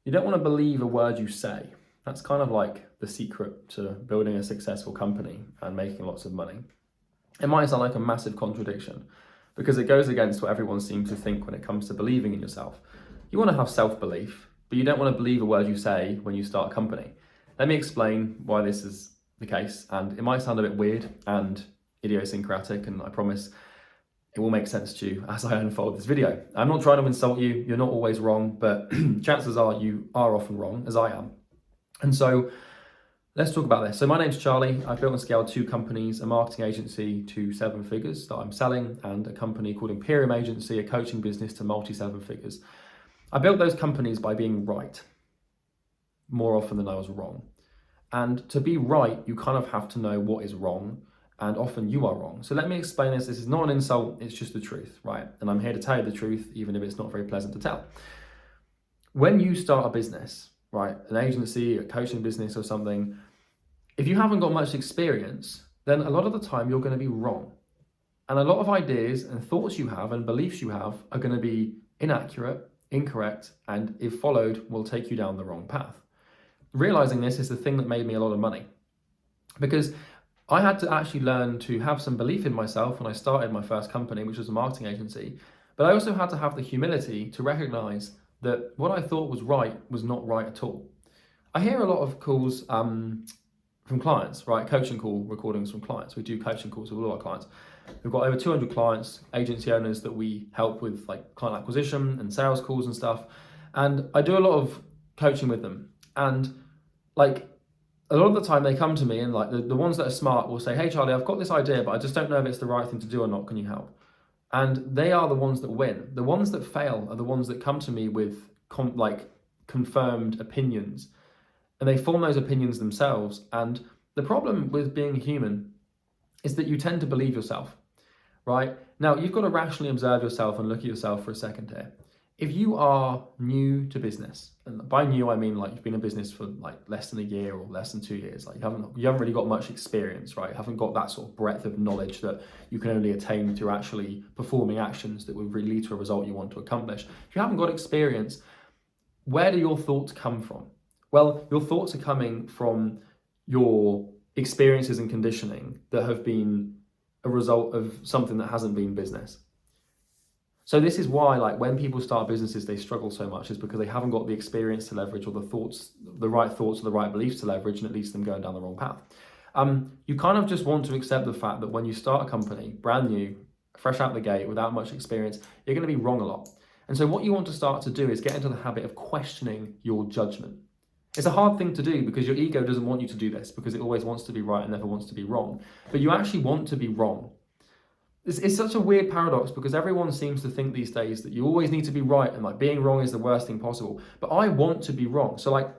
You don't want to believe a word you say. That's kind of like the secret to building a successful company and making lots of money. It might sound like a massive contradiction because it goes against what everyone seems to think when it comes to believing in yourself. You want to have self-belief, but you don't want to believe a word you say when you start a company. Let me explain why this is the case, and it might sound a bit weird and idiosyncratic, and I promise it will make sense to you as I unfold this video. I'm not trying to insult you, you're not always wrong, but chances are you are often wrong, as I am. And so let's talk about this. So my name's Charlie. I've built and scaled 2 companies, a marketing agency to 7 figures that I'm selling, and a company called Imperium Agency, a coaching business to multi-7 figures. I built those companies by being right more often than I was wrong. And to be right, you kind of have to know what is wrong, and often you are wrong. So let me explain this. This is not an insult, it's just the truth, right? And I'm here to tell you the truth, even if it's not very pleasant to tell. When you start a business, right, an agency, a coaching business or something, if you haven't got much experience, then a lot of the time you're going to be wrong. And a lot of ideas and thoughts you have and beliefs you have are going to be inaccurate, incorrect, and if followed, will take you down the wrong path. Realizing this is the thing that made me a lot of money, because I had to actually learn to have some belief in myself when I started my first company, which was a marketing agency. But I also had to have the humility to recognize that what I thought was right was not right at all. I hear a lot of calls from clients, right? Coaching call recordings from clients. We do coaching calls with all our clients. We've got over 200 clients, agency owners that we help with like client acquisition and sales calls and stuff. And I do a lot of coaching with them. And like, a lot of the time they come to me and like the ones that are smart will say, hey Charlie, I've got this idea, but I just don't know if it's the right thing to do or not. Can you help? And they are the ones that win. The ones that fail are the ones that come to me with confirmed opinions, and they form those opinions themselves. And the problem with being a human is that you tend to believe yourself, right? Now you've got to rationally observe yourself and look at yourself for a second here. If you are new to business, and by new I mean like you've been in business for like less than a year or less than 2 years, like you haven't really got much experience, right? You haven't got that sort of breadth of knowledge that you can only attain through actually performing actions that would really lead to a result you want to accomplish. If you haven't got experience, where do your thoughts come from? Well, your thoughts are coming from your experiences and conditioning that have been a result of something that hasn't been business. So this is why, like, when people start businesses, they struggle so much, is because they haven't got the experience to leverage, or the right thoughts or the right beliefs to leverage, and it leads them going down the wrong path. You kind of just want to accept the fact that when you start a company, brand new, fresh out the gate, without much experience, you're going to be wrong a lot. And so what you want to start to do is get into the habit of questioning your judgment. It's a hard thing to do because your ego doesn't want you to do this, because it always wants to be right and never wants to be wrong. But you actually want to be wrong. It's such a weird paradox, because everyone seems to think these days that you always need to be right, and like being wrong is the worst thing possible. But I want to be wrong. So like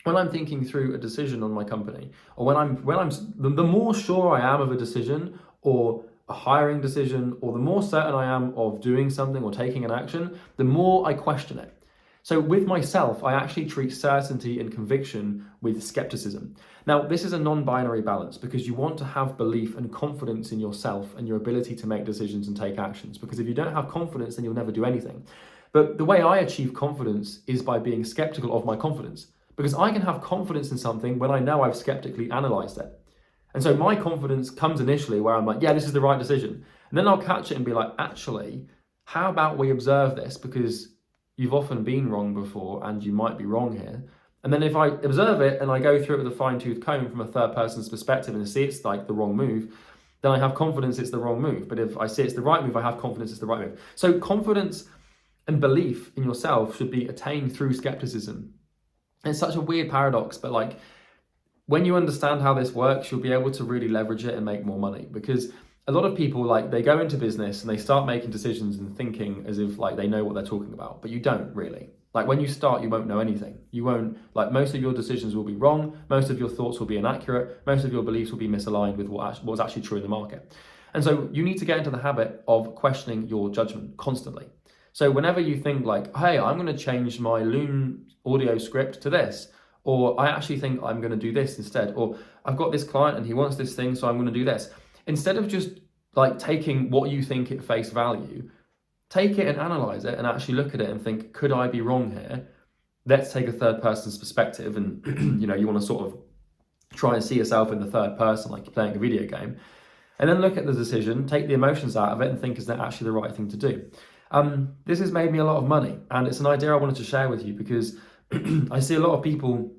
when I'm thinking through a decision on my company, or the more sure I am of a decision or a hiring decision, or the more certain I am of doing something or taking an action, the more I question it. So with myself, I actually treat certainty and conviction with skepticism. Now, this is a non-binary balance, because you want to have belief and confidence in yourself and your ability to make decisions and take actions. Because if you don't have confidence, then you'll never do anything. But the way I achieve confidence is by being skeptical of my confidence, because I can have confidence in something when I know I've skeptically analyzed it. And so my confidence comes initially where I'm like, yeah, this is the right decision. And then I'll catch it and be like, actually, how about we observe this? Because you've often been wrong before, and you might be wrong here. And then if I observe it and I go through it with a fine-tooth comb from a third person's perspective and see it's like the wrong move, then I have confidence it's the wrong move. But if I see it's the right move, I have confidence it's the right move. So confidence and belief in yourself should be attained through skepticism. And it's such a weird paradox, but like when you understand how this works, you'll be able to really leverage it and make more money. Because a lot of people, like, they go into business and they start making decisions and thinking as if like they know what they're talking about, but you don't really. Like when you start, you won't know anything. You won't, like, most of your decisions will be wrong. Most of your thoughts will be inaccurate. Most of your beliefs will be misaligned with what's actually true in the market. And so you need to get into the habit of questioning your judgment constantly. So whenever you think like, hey, I'm going to change my Loom audio script to this, or I actually think I'm going to do this instead, or I've got this client and he wants this thing, so I'm going to do this. Instead of just like taking what you think at face value, take it and analyze it and actually look at it and think, could I be wrong here? let's take a third person's perspective, and you want to sort of try and see yourself in the third person, like you're playing a video game, and then look at the decision, take the emotions out of it, and think, is that actually the right thing to do? This has made me a lot of money, and it's an idea I wanted to share with you because I see a lot of people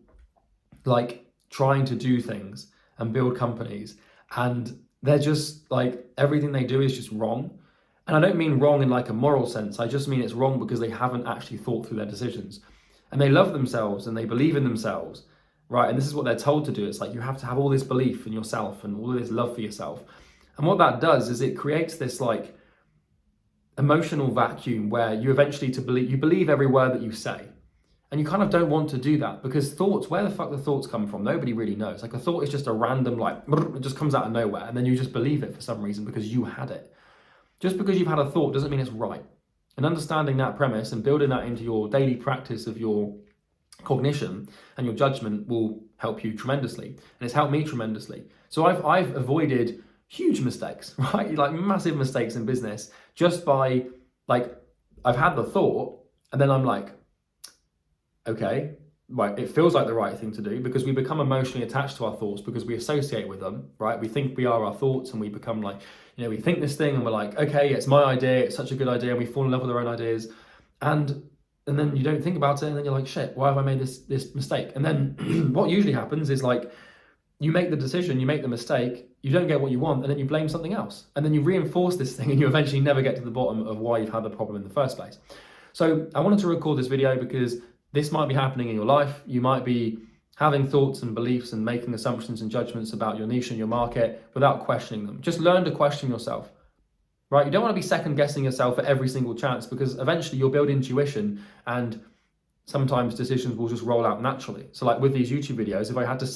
like trying to do things and build companies, and they're just like, everything they do is just wrong. And I don't mean wrong in like a moral sense, I just mean it's wrong because they haven't actually thought through their decisions. And they love themselves and they believe in themselves, right? And this is what they're told to do. It's like, you have to have all this belief in yourself and all of this love for yourself. And what that does is it creates this like emotional vacuum where you eventually you believe every word that you say. And you kind of don't want to do that, because thoughts, where the fuck the thoughts come from, nobody really knows. Like, a thought is just a random, like, it just comes out of nowhere, and then you just believe it for some reason because you had it. Just because you've had a thought doesn't mean it's right. And understanding that premise and building that into your daily practice of your cognition and your judgment will help you tremendously. And it's helped me tremendously. So I've avoided huge mistakes, right? Like massive mistakes in business, just by, like, I've had the thought and then I'm like, okay, right, it feels like the right thing to do, because we become emotionally attached to our thoughts because we associate with them, right? We think we are our thoughts, and we become like, we think this thing and we're like, okay, it's my idea, it's such a good idea, and we fall in love with our own ideas. And then you don't think about it, and then you're like, shit, why have I made this mistake? And then what usually happens is, like, you make the decision, you make the mistake, you don't get what you want, and then you blame something else. And then you reinforce this thing, and you eventually never get to the bottom of why you've had the problem in the first place. So I wanted to record this video because this might be happening in your life. You might be having thoughts and beliefs and making assumptions and judgments about your niche and your market without questioning them. Just learn to question yourself, right? You don't want to be second guessing yourself at every single chance, because eventually you'll build intuition, and sometimes decisions will just roll out naturally. So like with these YouTube videos, if I had to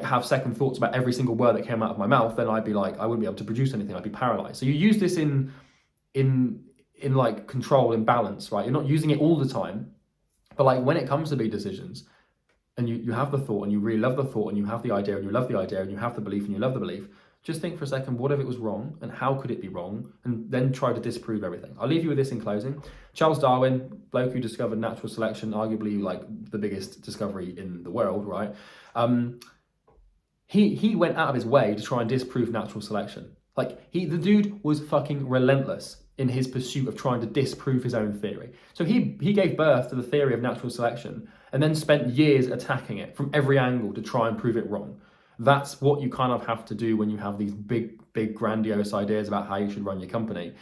have second thoughts about every single word that came out of my mouth, then I'd be like, I wouldn't be able to produce anything. I'd be paralyzed. So you use this in like control and balance, right? You're not using it all the time, but like when it comes to big decisions, and you have the thought and you really love the thought, and you have the idea and you love the idea, and you have the belief and you love the belief, just think for a second, what if it was wrong, and how could it be wrong? And then try to disprove everything. I'll leave you with this in closing. Charles Darwin, bloke who discovered natural selection, arguably like the biggest discovery in the world, right? He went out of his way to try and disprove natural selection. Like, the dude was fucking relentless in his pursuit of trying to disprove his own theory. So he gave birth to the theory of natural selection, and then spent years attacking it from every angle to try and prove it wrong. That's what you kind of have to do when you have these big grandiose ideas about how you should run your company,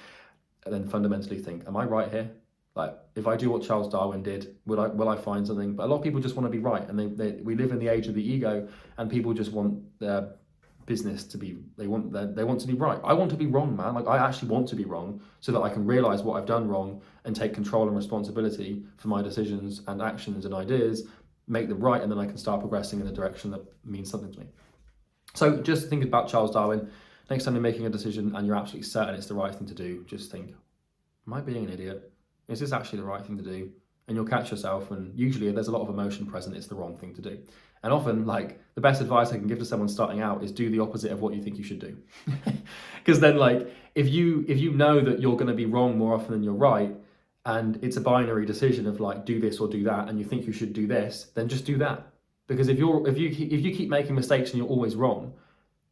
and then fundamentally think, am I right here? Like, if I do what Charles Darwin did, will I find something? But a lot of people just want to be right, and we live in the age of the ego, and people just want their business to be, they want to be right. I want to be wrong, man. Like, I actually want to be wrong so that I can realize what I've done wrong and take control and responsibility for my decisions and actions and ideas, make them right, and then I can start progressing in a direction that means something to me. So just think about Charles Darwin. Next time you're making a decision and you're absolutely certain it's the right thing to do, just think, am I being an idiot? Is this actually the right thing to do? And you'll catch yourself, and usually if there's a lot of emotion present, it's the wrong thing to do. And often, like, the best advice I can give to someone starting out is do the opposite of what you think you should do. Because then, like, if you know that you're going to be wrong more often than you're right, and it's a binary decision of like, do this or do that, and you think you should do this, then just do that. Because if you keep making mistakes and you're always wrong,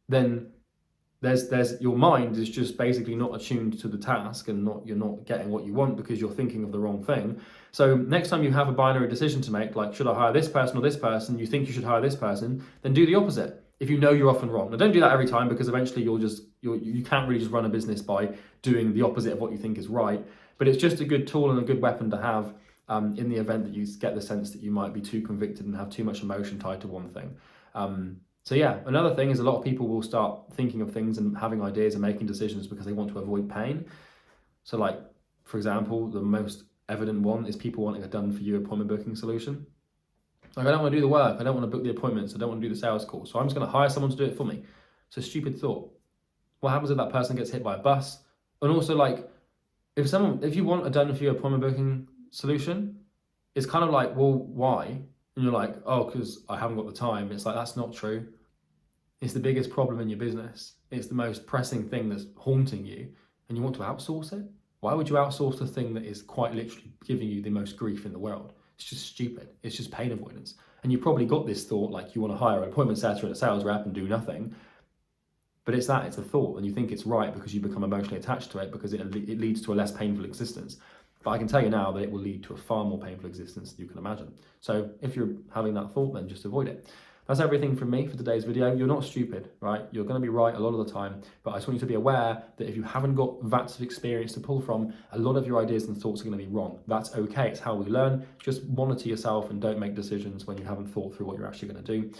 then there's your mind is just basically not attuned to the task, and you're not getting what you want because you're thinking of the wrong thing. So next time you have a binary decision to make, like, should I hire this person or this person? You think you should hire this person, then do the opposite. If you know you're often wrong. Now, don't do that every time, because eventually you can't really just run a business by doing the opposite of what you think is right. But it's just a good tool and a good weapon to have in the event that you get the sense that you might be too convicted and have too much emotion tied to one thing. So yeah, another thing is a lot of people will start thinking of things and having ideas and making decisions because they want to avoid pain. So like, for example, the most evident one is people wanting a done-for-you appointment booking solution. Like, I don't want to do the work, I don't want to book the appointments, I don't want to do the sales call, so I'm just going to hire someone to do it for me. It's a stupid thought. What happens if that person gets hit by a bus? And also, like, if you want a done-for-you appointment booking solution, it's kind of like, well, why? And you're like, oh, because I haven't got the time. It's like, that's not true. It's the biggest problem in your business. It's the most pressing thing that's haunting you, and you want to outsource it? Why would you outsource the thing that is quite literally giving you the most grief in the world? It's just stupid. It's just pain avoidance. And you probably got this thought like you want to hire an appointment setter and a sales rep and do nothing. But it's a thought, and you think it's right because you become emotionally attached to it because it leads to a less painful existence. But I can tell you now that it will lead to a far more painful existence than you can imagine. So if you're having that thought, then just avoid it. That's everything from me for today's video. You're not stupid, right? You're going to be right a lot of the time, but I just want you to be aware that if you haven't got vats of experience to pull from, a lot of your ideas and thoughts are going to be wrong. That's okay. It's how we learn. Just monitor yourself and don't make decisions when you haven't thought through what you're actually going to do.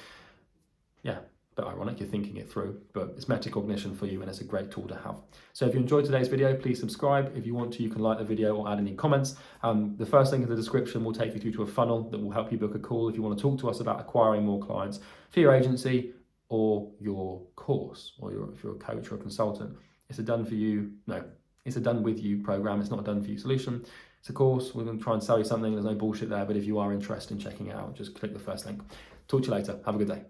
Yeah. Bit ironic, you're thinking it through, but it's metacognition for you and it's a great tool to have. So if you enjoyed today's video, please subscribe. If you want to, you can like the video or add any comments. The first link in the description will take you through to a funnel that will help you book a call if you want to talk to us about acquiring more clients for your agency or your course, or if you're a coach or a consultant. It's a done for you, no, it's a done with you program. It's not a done for you solution. It's a course. We're going to try and sell you something. There's no bullshit there, but if you are interested in checking it out, just click the first link. Talk to you later. Have a good day.